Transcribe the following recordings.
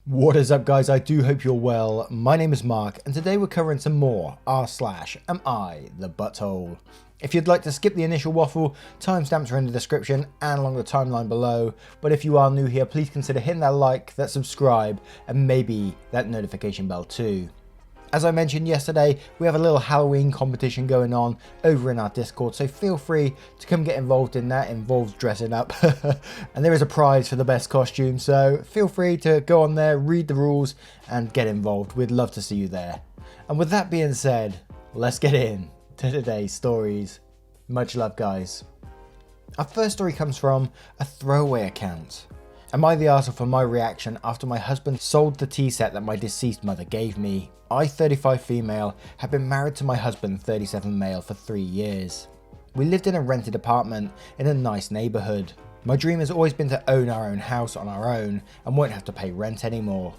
What is up, guys? I do hope you're well. My name is Mark and today we're covering some more r/am I the butthole. If you'd like to skip the initial waffle, timestamps are in the description and along the timeline below, but if you are new here, please consider hitting that like, that subscribe, and maybe that notification bell too. As I mentioned yesterday, we have a little Halloween competition going on over in our Discord, so feel free to come get involved in that. It involves dressing up and there is a prize for the best costume, so feel free to go on there, read the rules and get involved. We'd love to see you there. And with that being said, let's get in to today's stories. Much love, guys. Our first story comes from a throwaway account. Am I the arsehole for my reaction after my husband sold the tea set that my deceased mother gave me? I, 35 female, have been married to my husband, 37 male, for 3 years. We lived in a rented apartment in a nice neighbourhood. My dream has always been to own our own house on our own and won't have to pay rent anymore.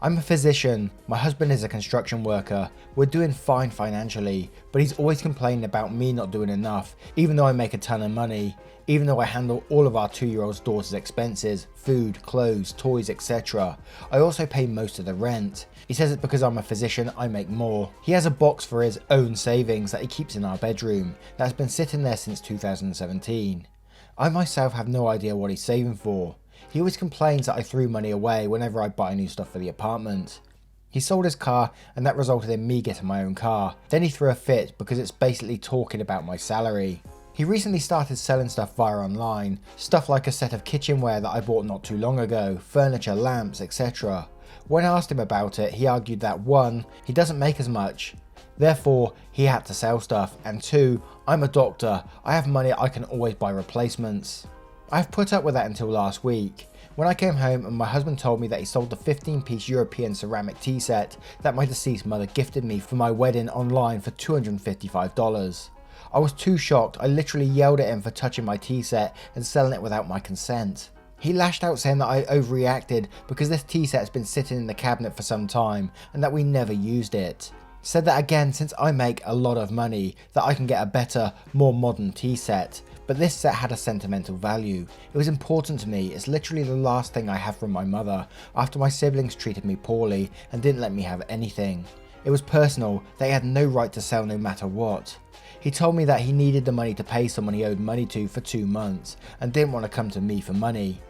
I'm a physician, my husband is a construction worker, we're doing fine financially, but he's always complaining about me not doing enough, even though I make a ton of money, even though I handle all of our 2-year-old daughter's expenses, food, clothes, toys, etc. I also pay most of the rent. He says it's because I'm a physician, I make more. He has a box for his own savings that he keeps in our bedroom, that's been sitting there since 2017. I myself have no idea what he's saving for. He always complains that I threw money away whenever I buy new stuff for the apartment. He sold his car and that resulted in me getting my own car. Then he threw a fit because it's basically talking about my salary. He recently started selling stuff via online, stuff like a set of kitchenware that I bought not too long ago, furniture, lamps, etc. When I asked him about it, he argued that 1, he doesn't make as much, therefore he had to sell stuff, and 2, I'm a doctor, I have money, I can always buy replacements. I've put up with that until last week, when I came home and my husband told me that he sold the 15-piece European ceramic tea set that my deceased mother gifted me for my wedding online for $255. I was too shocked, I literally yelled at him for touching my tea set and selling it without my consent. He lashed out saying that I overreacted because this tea set has been sitting in the cabinet for some time and that we never used it. Said that again, since I make a lot of money, that I can get a better, more modern tea set, but this set had a sentimental value. It was important to me, it's literally the last thing I have from my mother after my siblings treated me poorly and didn't let me have anything. It was personal, they had no right to sell no matter what. He told me that he needed the money to pay someone he owed money to for 2 months and didn't want to come to me for money.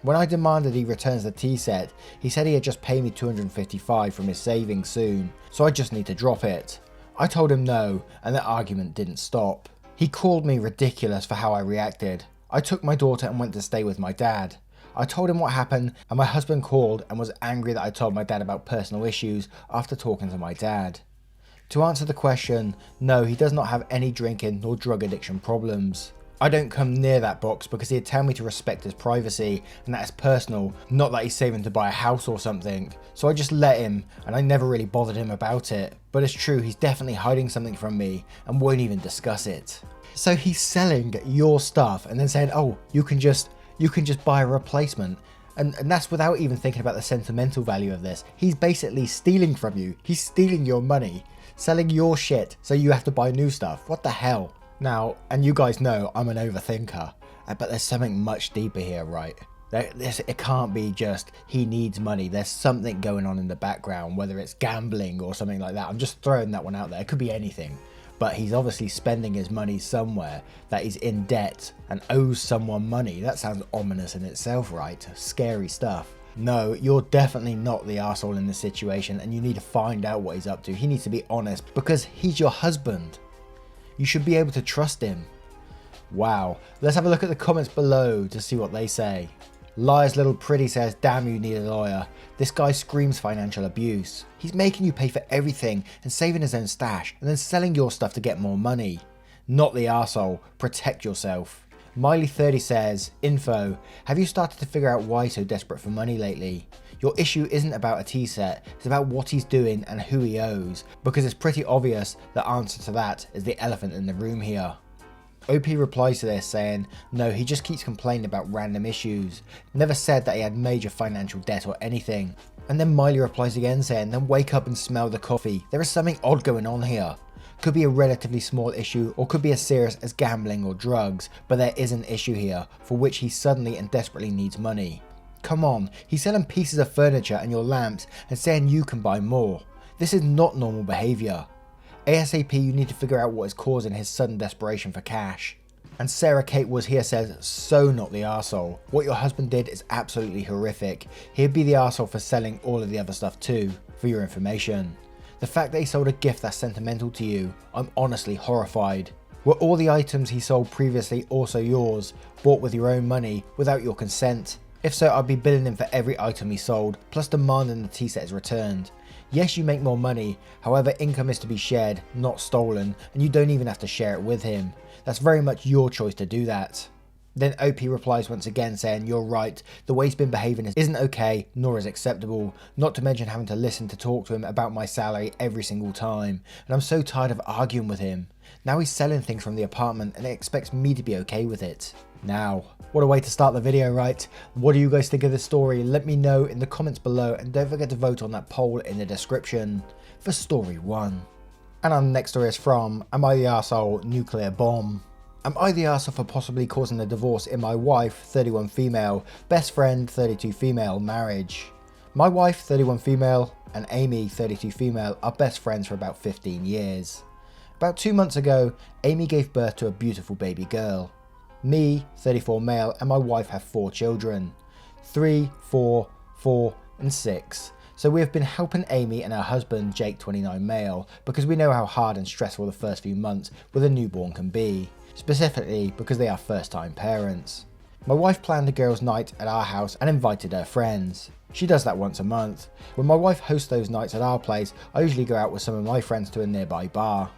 When I demanded he returns the tea set, he said he had just paid me $255 from his savings soon, so I just need to drop it. I told him no, and the argument didn't stop. He called me ridiculous for how I reacted. I took my daughter and went to stay with my dad. I told him what happened and my husband called and was angry that I told my dad about personal issues after talking to my dad. To answer the question, no, he does not have any drinking nor drug addiction problems. I don't come near that box because he'd tell me to respect his privacy and that is personal, not that he's saving to buy a house or something. So I just let him and I never really bothered him about it. But it's true, he's definitely hiding something from me and won't even discuss it. So he's selling your stuff and then saying, oh, you can just buy a replacement. And that's without even thinking about the sentimental value of this. He's basically stealing from you. He's stealing your money, selling your shit so you have to buy new stuff. What the hell? Now, and you guys know I'm an overthinker, but there's something much deeper here, right? It can't be just he needs money. There's something going on in the background, whether it's gambling or something like that. I'm just throwing that one out there. It could be anything. But he's obviously spending his money somewhere, that he's in debt and owes someone money. That sounds ominous in itself, right? Scary stuff. No, you're definitely not the arsehole in this situation and you need to find out what he's up to. He needs to be honest because he's your husband. You should be able to trust him. Wow, let's have a look at the comments below to see what they say. Liar's Little Pretty says, damn, you need a lawyer. This guy screams financial abuse. He's making you pay for everything and saving his own stash and then selling your stuff to get more money. Not the arsehole, protect yourself. Miley30 says, info, have you started to figure out why he's so desperate for money lately? Your issue isn't about a tea set, it's about what he's doing and who he owes, because it's pretty obvious the answer to that is the elephant in the room here. OP replies to this saying, no, he just keeps complaining about random issues, never said that he had major financial debt or anything. And then Miley replies again saying, then wake up and smell the coffee, there is something odd going on here. Could be a relatively small issue or could be as serious as gambling or drugs, but there is an issue here for which he suddenly and desperately needs money. Come on, he's selling pieces of furniture and your lamps and saying you can buy more. This is not normal behaviour. ASAP, you need to figure out what is causing his sudden desperation for cash. And Sarah Kate was here says, so not the arsehole. What your husband did is absolutely horrific. He'd be the arsehole for selling all of the other stuff too, for your information. The fact that he sold a gift that's sentimental to you, I'm honestly horrified. Were all the items he sold previously also yours, bought with your own money, without your consent? If so, I'd be billing him for every item he sold, plus demanding the tea set is returned. Yes, you make more money, however income is to be shared, not stolen, and you don't even have to share it with him. That's very much your choice to do that. Then OP replies once again saying, you're right, the way he's been behaving isn't okay, nor is acceptable, not to mention having to listen to talk to him about my salary every single time, and I'm so tired of arguing with him. Now he's selling things from the apartment and he expects me to be okay with it. Now, what a way to start the video, right? What do you guys think of this story? Let me know in the comments below and don't forget to vote on that poll in the description for story 1. And our next story is from Am I the Arsehole? Nuclear Bomb. Am I the arsehole for possibly causing a divorce in my wife, 31 female, best friend, 32 female, marriage? My wife, 31 female, and Amy, 32 female, are best friends for about 15 years. About 2 months ago, Amy gave birth to a beautiful baby girl. Me, 34 male, and my wife have 4 children. 3, 4, 4, and 6. So we have been helping Amy and her husband, Jake, 29 male, because we know how hard and stressful the first few months with a newborn can be. Specifically because they are first time parents. My wife planned a girls' night at our house and invited her friends. She does that once a month. When my wife hosts those nights at our place, I usually go out with some of my friends to a nearby bar.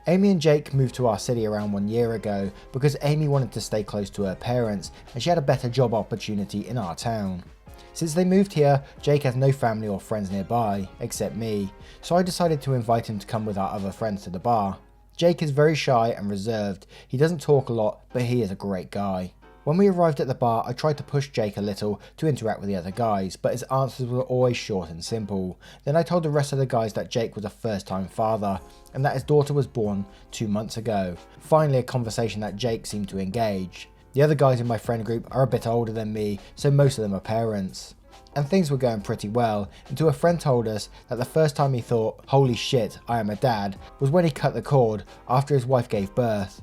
Amy and Jake moved to our city around 1 year ago because Amy wanted to stay close to her parents and she had a better job opportunity in our town. Since they moved here, Jake has no family or friends nearby, except me, so I decided to invite him to come with our other friends to the bar. Jake is very shy and reserved, he doesn't talk a lot, but he is a great guy. When we arrived at the bar, I tried to push Jake a little to interact with the other guys, but his answers were always short and simple. Then I told the rest of the guys that Jake was a first-time father, and that his daughter was born 2 months ago. Finally, a conversation that Jake seemed to engage. The other guys in my friend group are a bit older than me, so most of them are parents. And things were going pretty well, until a friend told us that the first time he thought, holy shit, I am a dad, was when he cut the cord after his wife gave birth.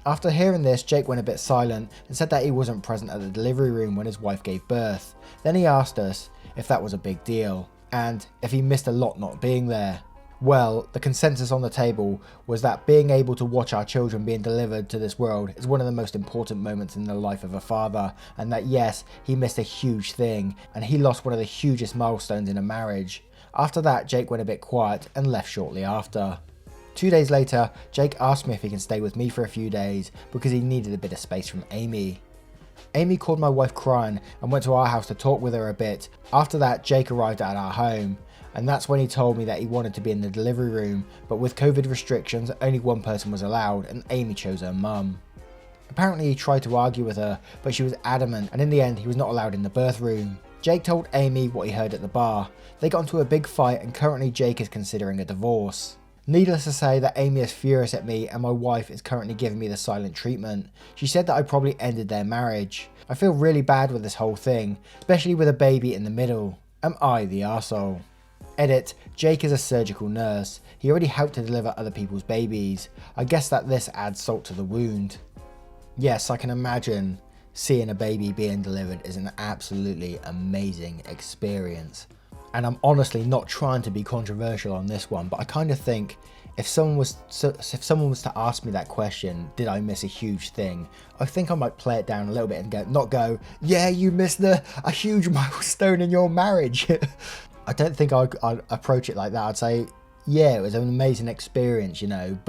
After hearing this, Jake went a bit silent and said that he wasn't present at the delivery room when his wife gave birth. Then he asked us if that was a big deal, and if he missed a lot not being there. Well, the consensus on the table was that being able to watch our children being delivered to this world is one of the most important moments in the life of a father, and that yes, he missed a huge thing, and he lost one of the hugest milestones in a marriage. After that, Jake went a bit quiet and left shortly after. 2 days later, Jake asked me if he can stay with me for a few days because he needed a bit of space from Amy. Amy called my wife crying and went to our house to talk with her a bit. After that, Jake arrived at our home. And that's when he told me that he wanted to be in the delivery room, but with COVID restrictions, only one person was allowed and Amy chose her mum. Apparently he tried to argue with her, but she was adamant and in the end he was not allowed in the birth room. Jake told Amy what he heard at the bar. They got into a big fight and currently Jake is considering a divorce. Needless to say that Amy is furious at me and my wife is currently giving me the silent treatment. She said that I probably ended their marriage. I feel really bad with this whole thing, especially with a baby in the middle. Am I the arsehole? Edit, Jake is a surgical nurse. He already helped to deliver other people's babies. I guess that this adds salt to the wound. Yes, I can imagine seeing a baby being delivered is an absolutely amazing experience. And I'm honestly not trying to be controversial on this one, but I kind of think if someone was to ask me that question, did I miss a huge thing? I think I might play it down a little bit and not go, yeah, you missed a huge milestone in your marriage. I don't think I'd approach it like that. I'd say, yeah, it was an amazing experience, you know,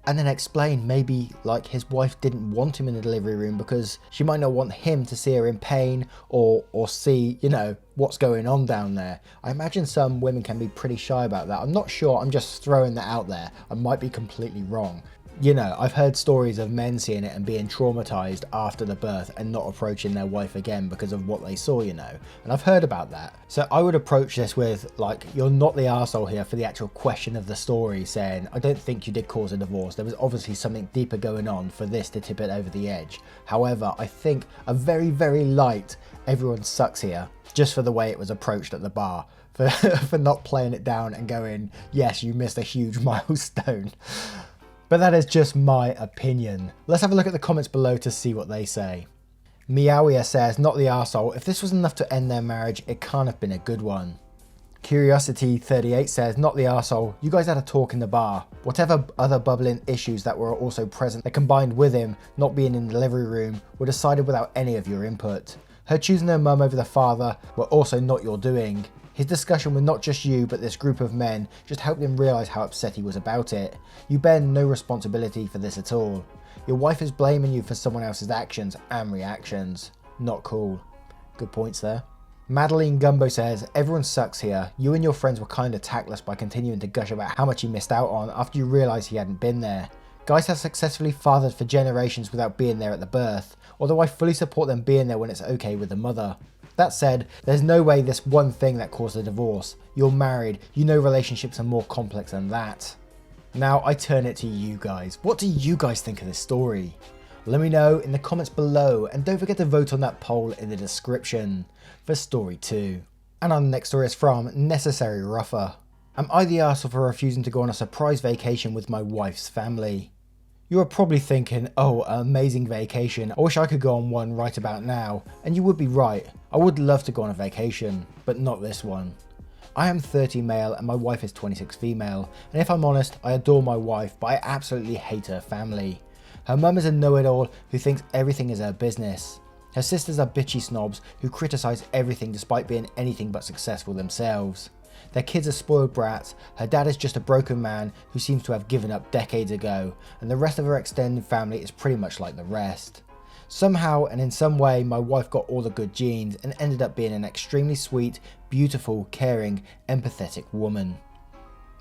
and then explain maybe like his wife didn't want him in the delivery room because she might not want him to see her in pain or see, you know, what's going on down there. I imagine some women can be pretty shy about that. I'm not sure, I'm just throwing that out there. I might be completely wrong. You know, I've heard stories of men seeing it and being traumatized after the birth and not approaching their wife again because of what they saw, you know, and I've heard about that. So I would approach this with, like, you're not the arsehole here for the actual question of the story, saying, I don't think you did cause a divorce. There was obviously something deeper going on for this to tip it over the edge. However, I think a very, very light everyone sucks here, just for the way it was approached at the bar. For not playing it down and going, yes, you missed a huge milestone. But that is just my opinion. Let's have a look at the comments below to see what they say. Meowia says, not the arsehole. If this was enough to end their marriage, it can't have been a good one. Curiosity38 says, not the arsehole. You guys had a talk in the bar. Whatever other bubbling issues that were also present that combined with him not being in the delivery room were decided without any of your input. Her choosing her mum over the father were also not your doing. His discussion with not just you but this group of men just helped him realise how upset he was about it. You bear no responsibility for this at all. Your wife is blaming you for someone else's actions and reactions. Not cool. Good points there. Madeline Gumbo says, everyone sucks here. You and your friends were kind of tactless by continuing to gush about how much he missed out on after you realised he hadn't been there. Guys have successfully fathered for generations without being there at the birth, although I fully support them being there when it's okay with the mother. That said, there's no way this one thing that caused the divorce. You're married, you know relationships are more complex than that. Now I turn it to you guys. What do you guys think of this story? Let me know in the comments below, and don't forget to vote on that poll in the description for story 2. And our next story is from Necessary Rougher. Am I the arsehole for refusing to go on a surprise vacation with my wife's family? You are probably thinking, oh, an amazing vacation. I wish I could go on one right about now. And you would be right. I would love to go on a vacation, but not this one. I am 30 male and my wife is 26 female. And if I'm honest, I adore my wife, but I absolutely hate her family. Her mum is a know-it-all who thinks everything is her business. Her sisters are bitchy snobs who criticise everything despite being anything but successful themselves. Their kids are spoiled brats, her dad is just a broken man who seems to have given up decades ago, and the rest of her extended family is pretty much like the rest. Somehow and in some way my wife got all the good genes and ended up being an extremely sweet, beautiful, caring, empathetic woman.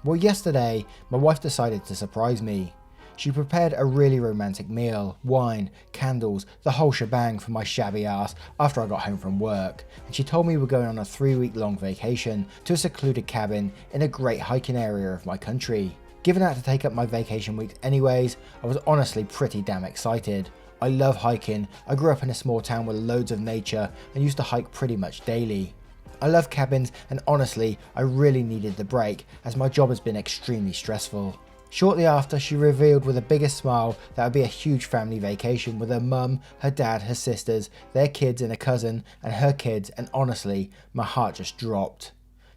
Well, yesterday my wife decided to surprise me. She prepared a really romantic meal, wine, candles, the whole shebang for my shabby ass after I got home from work, and she told me we're going on a 3-week-long vacation to a secluded cabin in a great hiking area of my country. Given that to take up my vacation weeks anyways, I was honestly pretty damn excited. I love hiking, I grew up in a small town with loads of nature and used to hike pretty much daily. I love cabins and honestly, I really needed the break as my job has been extremely stressful. Shortly after, she revealed with the biggest smile that it would be a huge family vacation with her mum, her dad, her sisters, their kids and a cousin, and her kids, and honestly, my heart just dropped.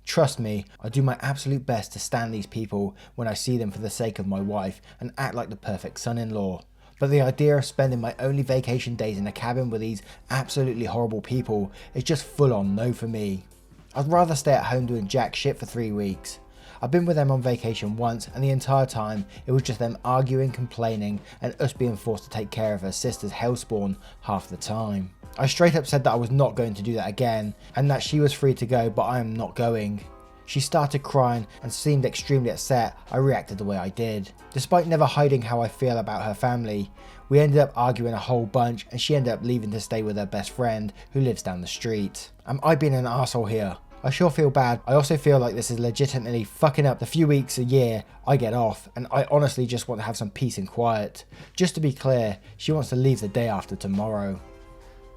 Trust me, I do my absolute best to stand these people when I see them for the sake of my wife and act like the perfect son-in-law. But the idea of spending my only vacation days in a cabin with these absolutely horrible people is just full on no for me. I'd rather stay at home doing jack shit for 3 weeks. I've been with them on vacation once and the entire time it was just them arguing, complaining and us being forced to take care of her sister's hellspawn half the time. I straight up said that I was not going to do that again and that she was free to go but I am not going. She started crying and seemed extremely upset I reacted the way I did. Despite never hiding how I feel about her family, we ended up arguing a whole bunch and she ended up leaving to stay with her best friend who lives down the street. Am I being an arsehole here? I sure feel bad. I also feel like this is legitimately fucking up the few weeks a year I get off, and I honestly just want to have some peace and quiet. Just to be clear, she wants to leave the day after tomorrow.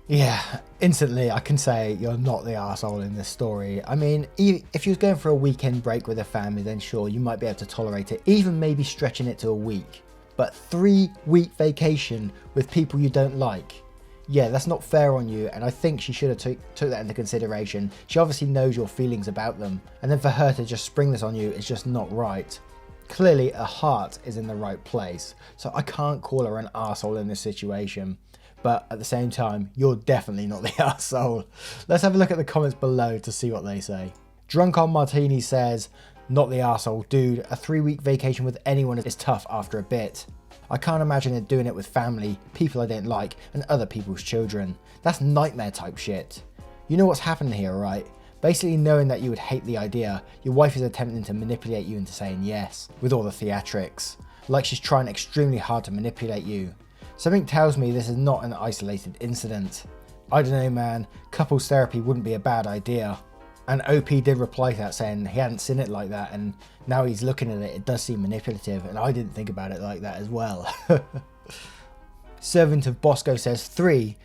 Yeah, instantly I can say you're not the arsehole in this story. I mean, if you was going for a weekend break with a family, then sure, you might be able to tolerate it, even maybe stretching it to a week. But 3-week vacation with people you don't like? Yeah, that's not fair on you, and I think she should have took that into consideration. She obviously knows your feelings about them, and then for her to just spring this on you is just not right. Clearly, her heart is in the right place, so I can't call her an arsehole in this situation. But at the same time, you're definitely not the arsehole. Let's have a look at the comments below to see what they say. Drunk on Martini says, not the arsehole, dude. A 3-week vacation with anyone is tough after a bit. I can't imagine it doing it with family, people I don't like, and other people's children. That's nightmare type shit. You know what's happened here, right? Basically knowing that you would hate the idea, your wife is attempting to manipulate you into saying yes, with all the theatrics. like she's trying extremely hard to manipulate you. Something tells me this is not an isolated incident. I don't know, man, couples therapy wouldn't be a bad idea. And OP did reply to that saying he hadn't seen it like that, and now he's looking at it, it does seem manipulative, and I didn't think about it like that as well. Servant of Bosco says 3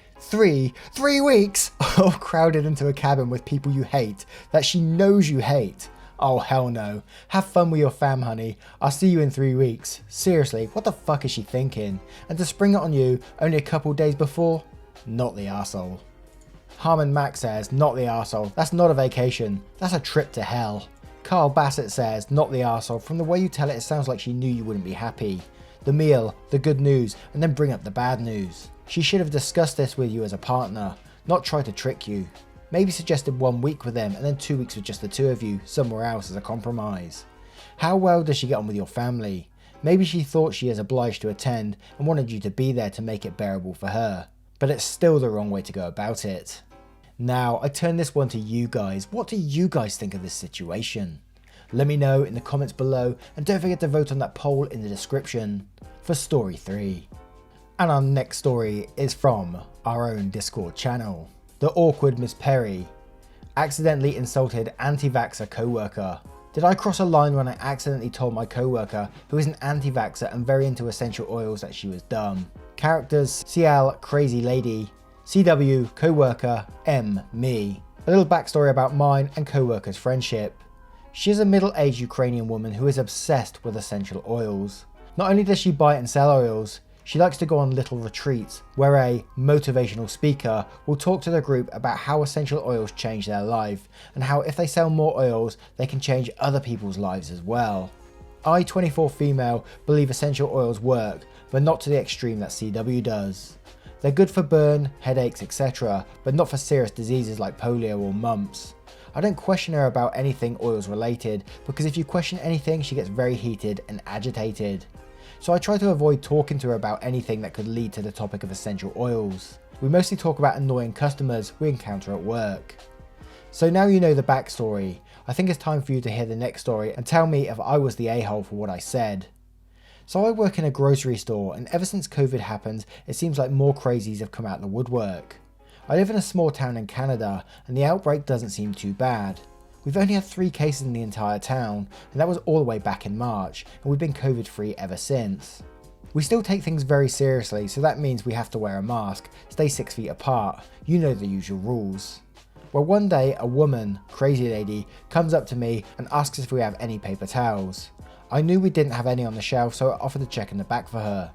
weeks of crowded into a cabin with people you hate, that she knows you hate. Oh hell no. Have fun with your fam, honey. I'll see you in 3 weeks. Seriously, what the fuck is she thinking? And to spring it on you only a couple days before? Not the arsehole. Harmon Mac says, not the arsehole. That's not a vacation. That's a trip to hell. Carl Bassett says, not the arsehole. From the way you tell it, it sounds like she knew you wouldn't be happy. The meal, the good news, and then bring up the bad news. She should have discussed this with you as a partner, not try to trick you. Maybe suggested 1 week with them and then 2 weeks with just the two of you, somewhere else as a compromise. How well does she get on with your family? Maybe she thought she is obliged to attend and wanted you to be there to make it bearable for her. But it's still the wrong way to go about it. Now, I turn this one to you guys. What do you guys think of this situation? Let me know in the comments below, and don't forget to vote on that poll in the description for story 3. And our next story is from our own Discord channel. The awkward Miss Perry. Accidentally insulted anti-vaxxer co-worker. Did I cross a line when I accidentally told my co-worker, who is an anti-vaxxer and very into essential oils, that she was dumb? Characters: CL Crazy Lady, CW co-worker, M me. A little backstory about mine and co-worker's friendship. She is a middle-aged Ukrainian woman who is obsessed with essential oils. Not only does she buy and sell oils, she likes to go on little retreats where a motivational speaker will talk to the group about how essential oils change their life and how if they sell more oils, they can change other people's lives as well. I, 24 female, believe essential oils work, but not to the extreme that CW does. They're good for burn, headaches, etc., but not for serious diseases like polio or mumps. I don't question her about anything oils related, because if you question anything, she gets very heated and agitated. So I try to avoid talking to her about anything that could lead to the topic of essential oils. We mostly talk about annoying customers we encounter at work. So now you know the backstory, I think it's time for you to hear the next story and tell me if I was the a-hole for what I said. So I work in a grocery store, and ever since COVID happened, it seems like more crazies have come out the woodwork. I live in a small town in Canada, and the outbreak doesn't seem too bad. We've only had 3 cases in the entire town, and that was all the way back in March, and we've been COVID free ever since. We still take things very seriously, so that means we have to wear a mask, stay 6 feet apart, you know the usual rules. Well, one day a woman, Crazy Lady, comes up to me and asks if we have any paper towels. I knew we didn't have any on the shelf, so I offered to check in the back for her.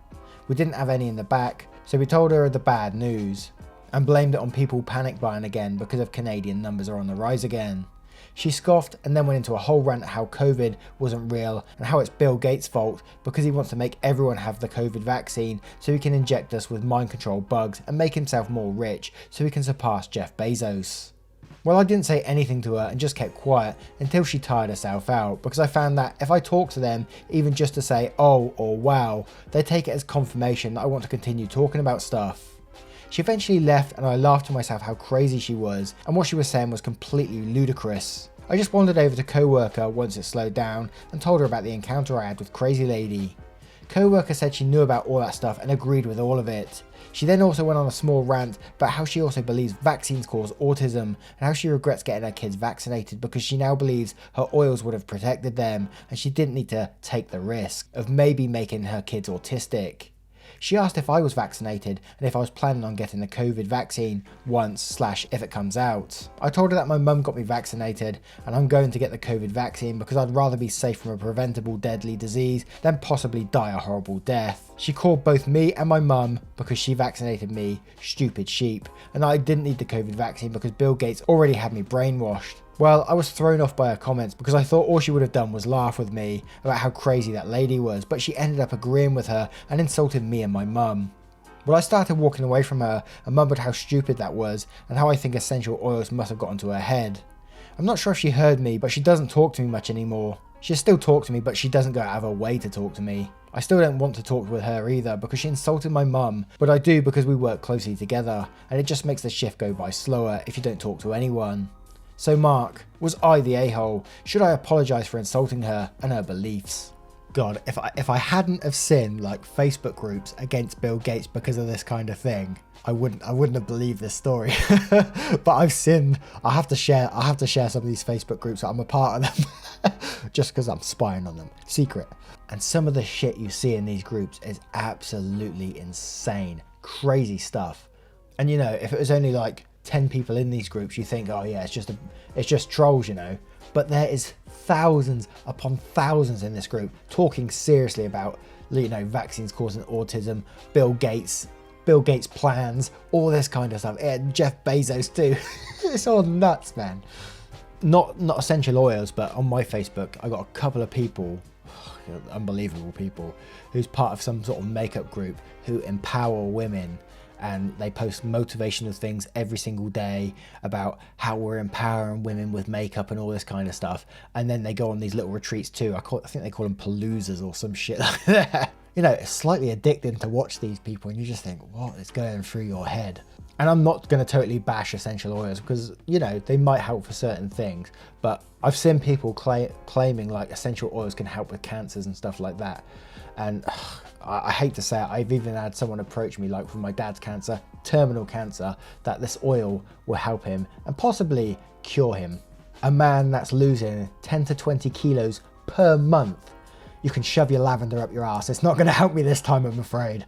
We didn't have any in the back, so we told her the bad news, and blamed it on people panic buying again because of Canadian numbers are on the rise again. She scoffed and then went into a whole rant how COVID wasn't real and how it's Bill Gates' fault because he wants to make everyone have the COVID vaccine so he can inject us with mind control bugs and make himself more rich so he can surpass Jeff Bezos. Well, I didn't say anything to her and just kept quiet until she tired herself out, because I found that if I talk to them, even just to say oh or wow, they take it as confirmation that I want to continue talking about stuff. She eventually left and I laughed to myself how crazy she was, and what she was saying was completely ludicrous. I just wandered over to co-worker once it slowed down and told her about the encounter I had with Crazy Lady. Co-worker said she knew about all that stuff and agreed with all of it. She then also went on a small rant about how she also believes vaccines cause autism and how she regrets getting her kids vaccinated because she now believes her oils would have protected them and she didn't need to take the risk of maybe making her kids autistic. She asked if I was vaccinated and if I was planning on getting the COVID vaccine once/if it comes out. I told her that my mum got me vaccinated and I'm going to get the COVID vaccine because I'd rather be safe from a preventable deadly disease than possibly die a horrible death. She called both me and my mum, because she vaccinated me, stupid sheep, and I didn't need the COVID vaccine because Bill Gates already had me brainwashed. Well, I was thrown off by her comments because I thought all she would have done was laugh with me about how crazy that lady was, but she ended up agreeing with her and insulted me and my mum. Well, I started walking away from her and mumbled how stupid that was and how I think essential oils must have gotten to her head. I'm not sure if she heard me, but she doesn't talk to me much anymore. She still talks to me, but she doesn't go out of her way to talk to me. I still don't want to talk with her either because she insulted my mum, but I do because we work closely together, and it just makes the shift go by slower if you don't talk to anyone. So Mark, was I the a-hole? Should I apologise for insulting her and her beliefs? God, if I hadn't have seen like Facebook groups against Bill Gates because of this kind of thing, I wouldn't have believed this story. But I have to share some of these Facebook groups that I'm a part of them just because I'm spying on them. Secret. And some of the shit you see in these groups is absolutely insane. Crazy stuff. And you know, if it was only like 10 people in these groups, you think, oh yeah, it's just trolls, you know. But there is thousands upon thousands in this group talking seriously about, you know, vaccines causing autism, Bill Gates plans, all this kind of stuff. And Jeff Bezos too. It's all nuts, man. Not essential oils, but on my Facebook, I got a couple of people, unbelievable people, who's part of some sort of makeup group who empower women. And they post motivational things every single day about how we're empowering women with makeup and all this kind of stuff. And then they go on these little retreats too. I think they call them paloozas or some shit like that. You know, it's slightly addicting to watch these people and you just think, what is going through your head? And I'm not going to totally bash essential oils because, you know, they might help for certain things. But I've seen people claiming like essential oils can help with cancers and stuff like that. And I hate to say it, I've even had someone approach me, like for my dad's cancer, terminal cancer, that this oil will help him and possibly cure him. A man that's losing 10 to 20 kilos per month. You can shove your lavender up your ass. It's not going to help me this time, I'm afraid.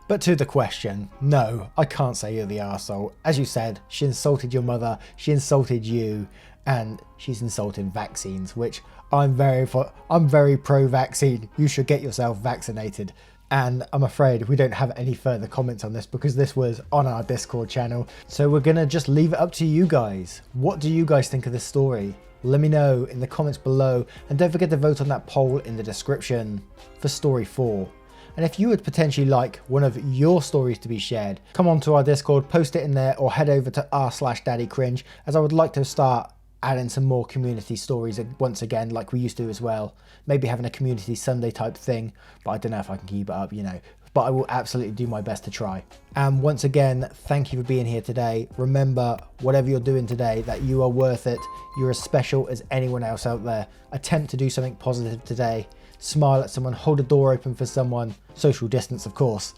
But to the question, no, I can't say you're the arsehole. As you said, she insulted your mother, she insulted you, and she's insulted vaccines, which I'm very pro-vaccine. You should get yourself vaccinated. And I'm afraid we don't have any further comments on this because this was on our Discord channel. So we're gonna just leave it up to you guys. What do you guys think of this story? Let me know in the comments below, and don't forget to vote on that poll in the description for story 4. And if you would potentially like one of your stories to be shared, come on to our Discord, post it in there, or head over to r/daddycringe, as I would like to start adding some more community stories once again, like we used to as well. Maybe having a community Sunday type thing, but I don't know if I can keep it up, you know. But I will absolutely do my best to try. And once again, thank you for being here today. Remember, whatever you're doing today, that you are worth it. You're as special as anyone else out there. Attempt to do something positive today. Smile at someone, hold a door open for someone. Social distance, of course.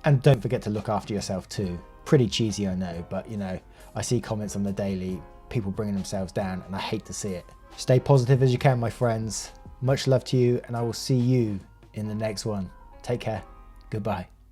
And don't forget to look after yourself too. Pretty cheesy, I know, but you know, I see comments on the daily, people bringing themselves down, and I hate to see it. Stay positive as you can, my friends. Much love to you, and I will see you in the next one. Take care. Goodbye.